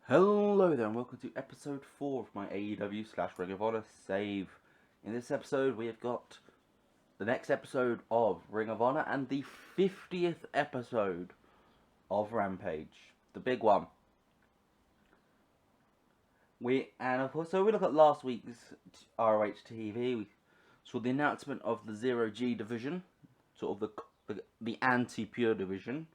Hello there and welcome to episode 4 of my AEW / Ring of Honor save. In this episode we have got the next episode of Ring of Honor and the 50th episode of Rampage. The big one. So we look at last week's ROH TV. We saw the announcement of the ZeroG division, sort of the anti-pure division.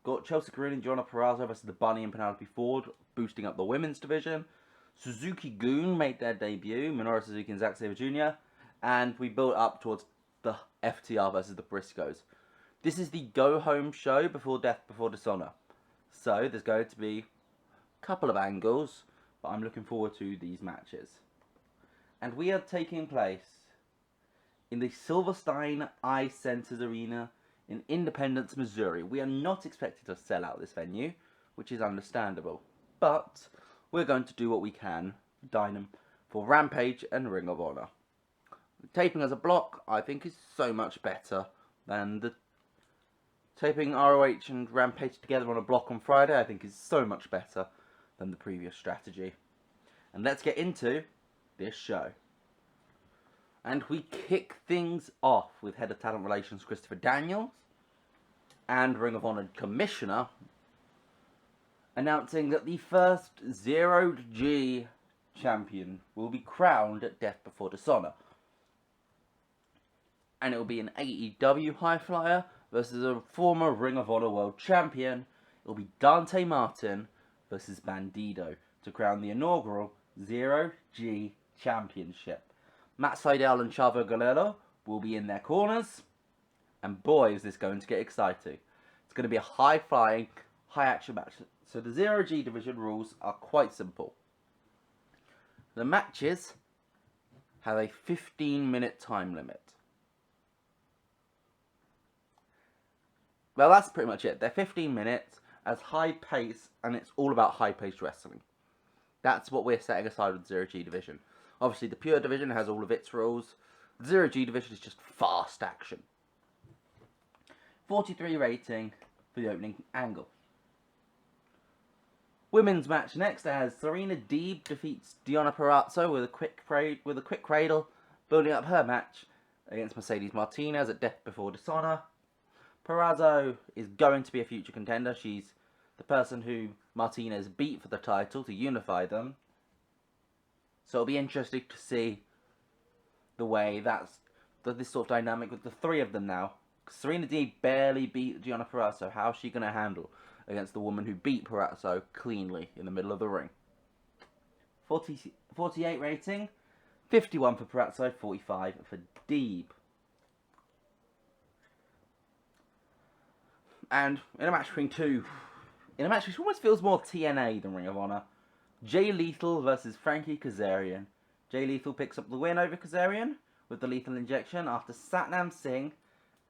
Got Chelsea Green and Deonna Purrazzo versus the Bunny and Penelope Ford, boosting up the women's division. Suzuki Gun made their debut, Minoru Suzuki and Zack Sabre Jr. And we built up towards the FTR versus the Briscoes. This is the go-home show before Death Before Dishonor. So there's going to be a couple of angles, but I'm looking forward to these matches. And we are taking place in the Silverstein Eye Centers Arena in Independence, Missouri. We are not expected to sell out this venue, which is understandable. But we're going to do what we can for Rampage and Ring of Honor. The taping as a block, I think, is so much better than the taping ROH and Rampage together on a block on Friday. I think is so much better than the previous strategy. And let's get into this show. And we kick things off with Head of Talent Relations Christopher Daniels and Ring of Honor Commissioner announcing that the first ZeroG champion will be crowned at Death Before Dishonor. And it will be an AEW High Flyer versus a former Ring of Honor World Champion. It will be Dante Martin versus Bandido to crown the inaugural ZeroG Championship. Matt Sydal and Chavo Guerrero will be in their corners. And boy, is this going to get exciting. It's going to be a high-flying, high-action match. So the ZeroG division rules are quite simple. The matches have a 15-minute time limit. Well, that's pretty much it. They're 15 minutes as high pace, and it's all about high-paced wrestling. That's what we're setting aside with the ZeroG division. Obviously, the Pure division has all of its rules. The ZeroG division is just fast action. 43 rating for the opening angle. Women's match next as Serena Deeb defeats Deonna Purrazzo with a quick cradle, building up her match against Mercedes Martinez at Death Before Dishonor. Purrazzo is going to be a future contender. She's the person who Martinez beat for the title to unify them. So it'll be interesting to see the way this sort of dynamic with the three of them now. Serena Deeb barely beat Deonna Purrazzo. How's she going to handle against the woman who beat Purrazzo cleanly in the middle of the ring? 48 rating, 51 for Purrazzo, 45 for Deeb. And in a match which almost feels more TNA than Ring of Honor, Jay Lethal versus Frankie Kazarian. Jay Lethal picks up the win over Kazarian with the lethal injection after Satnam Singh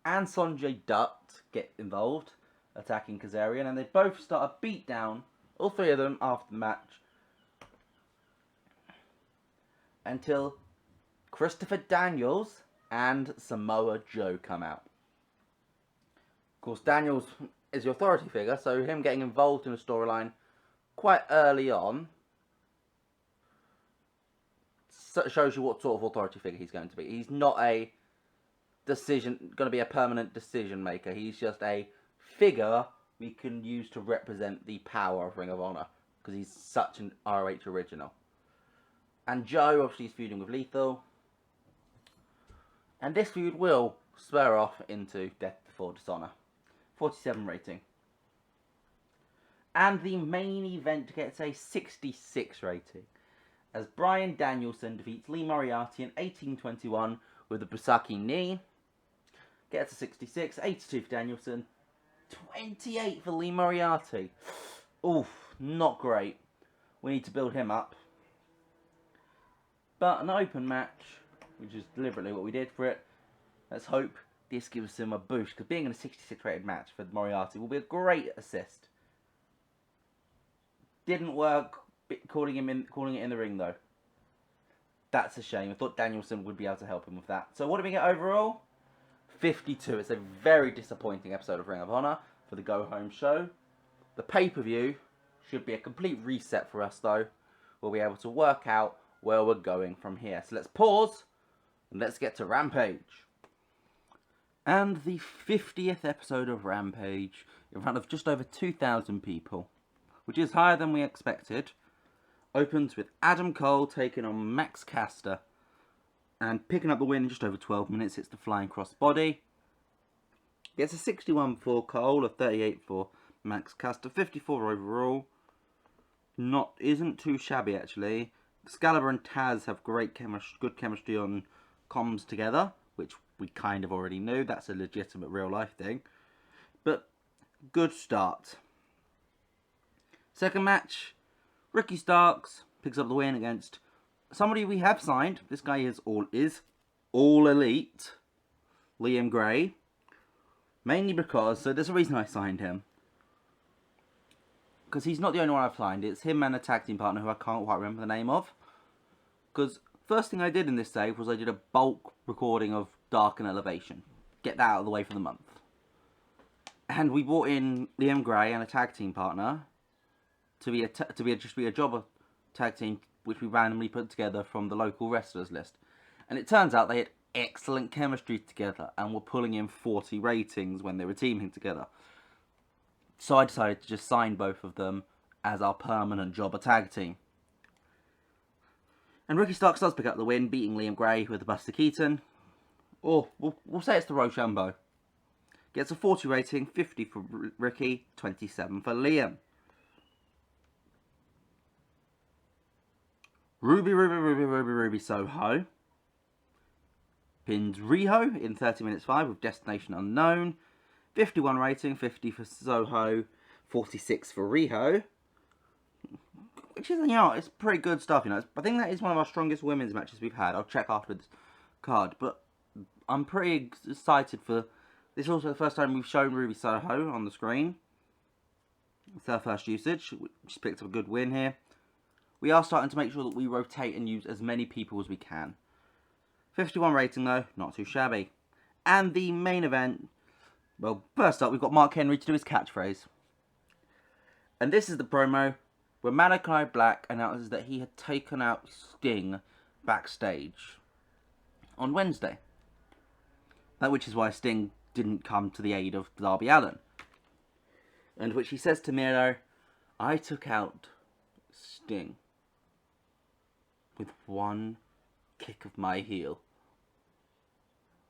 and Sonjay Dutt get involved, attacking Kazarian, and they both start a beatdown, all three of them, after the match, until Christopher Daniels and Samoa Joe come out. Of course, Daniels is the authority figure, so him getting involved in a storyline quite early on shows you what sort of authority figure he's going to be. He's not going to be a permanent decision maker. He's just a figure we can use to represent the power of Ring of Honor, because he's such an ROH original. And Joe obviously is feuding with Lethal, and this feud will spur off into Death Before Dishonor. 47 rating. And the main event gets a 66 rating, as Bryan Danielson defeats Lee Moriarty in 1821 with a Busaki knee. Gets a 66, 82 for Danielson, 28 for Lee Moriarty. Oof, not great. We need to build him up. But an open match, which is deliberately what we did for it. Let's hope this gives him a boost, because being in a 66 rated match for Moriarty will be a great assist. Didn't work calling it in the ring though. That's a shame. I thought Danielson would be able to help him with that. So what did we get overall? 52. It's a very disappointing episode of Ring of Honor for the go home show. The pay-per-view Should be a complete reset for us though. We'll be able to work out where we're going from here. So let's pause and let's get to Rampage. And the 50th episode of Rampage in front of just over 2,000 people, which is higher than we expected, opens with Adam Cole taking on Max Caster. And picking up the win in just over 12 minutes, it's the Flying Crossbody. Gets a 61 for Cole, a 38 for Max Caster, 54 overall. Isn't too shabby actually. Excalibur and Taz have good chemistry on comms together, which we kind of already knew. That's a legitimate real life thing. But good start. Second match, Ricky Starks picks up the win against somebody we have signed. This guy is all elite. Liam Gray. Mainly because, so there's a reason I signed him. Because he's not the only one I've signed. It's him and a tag team partner who I can't quite remember the name of. Because first thing I did in this save was I did a bulk recording of Dark and Elevation. Get that out of the way for the month. And we brought in Liam Gray and a tag team partner to be a jobber tag team, which we randomly put together from the local wrestlers list. And it turns out they had excellent chemistry together and were pulling in 40 ratings when they were teaming together. So I decided to just sign both of them as our permanent jobber tag team. And Ricky Starks does pick up the win, beating Liam Gray with a Buster Keaton. Or we'll say it's the Rochambeau. Gets a 40 rating, 50 for Ricky, 27 for Liam. Ruby Soho pins Reho in 30 minutes 5 with Destination Unknown. 51 rating, 50 for Soho, 46 for Reho. Which is, it's pretty good stuff, I think that is one of our strongest women's matches we've had. I'll check after this card, but I'm pretty excited for... This is also the first time we've shown Ruby Soho on the screen. It's her first usage. She's picked up a good win here. We are starting to make sure that we rotate and use as many people as we can. 51 rating though, not too shabby. And the main event, well, first up we've got Mark Henry to do his catchphrase. And this is the promo where Malachi Black announces that he had taken out Sting backstage on Wednesday. Which is why Sting didn't come to the aid of Darby Allin. And which he says to Miro, I took out Sting with one kick of my heel.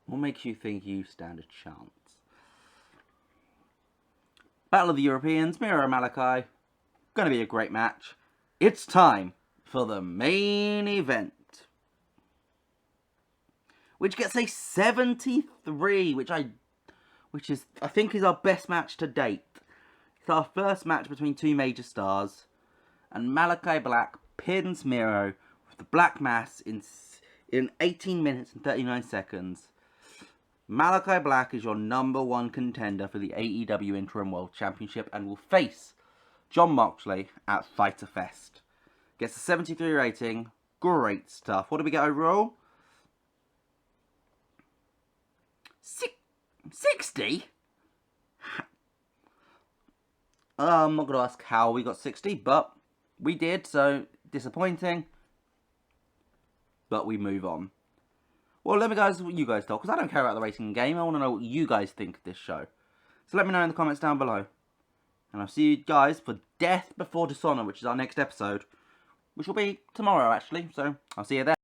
What makes you think you stand a chance? Battle of the Europeans, Miro and Malachi. Gonna be a great match. It's time for the main event, which gets a 73, which I think is our best match to date. It's our first match between two major stars, and Malachi Black pins Miro with the Black Mass in 18 minutes and 39 seconds. Malachi Black is your #1 contender for the AEW Interim World Championship and will face Jon Moxley at Fyter Fest. Gets a 73 rating. Great stuff. What do we get overall? 60? I'm not going to ask how we got 60, but we did, so disappointing. But we move on. Well, let me guys, what you guys thought, because I don't care about the racing game. I want to know what you guys think of this show. So let me know in the comments down below. And I'll see you guys for Death Before Dishonor, which is our next episode. Which will be tomorrow, actually. So, I'll see you there.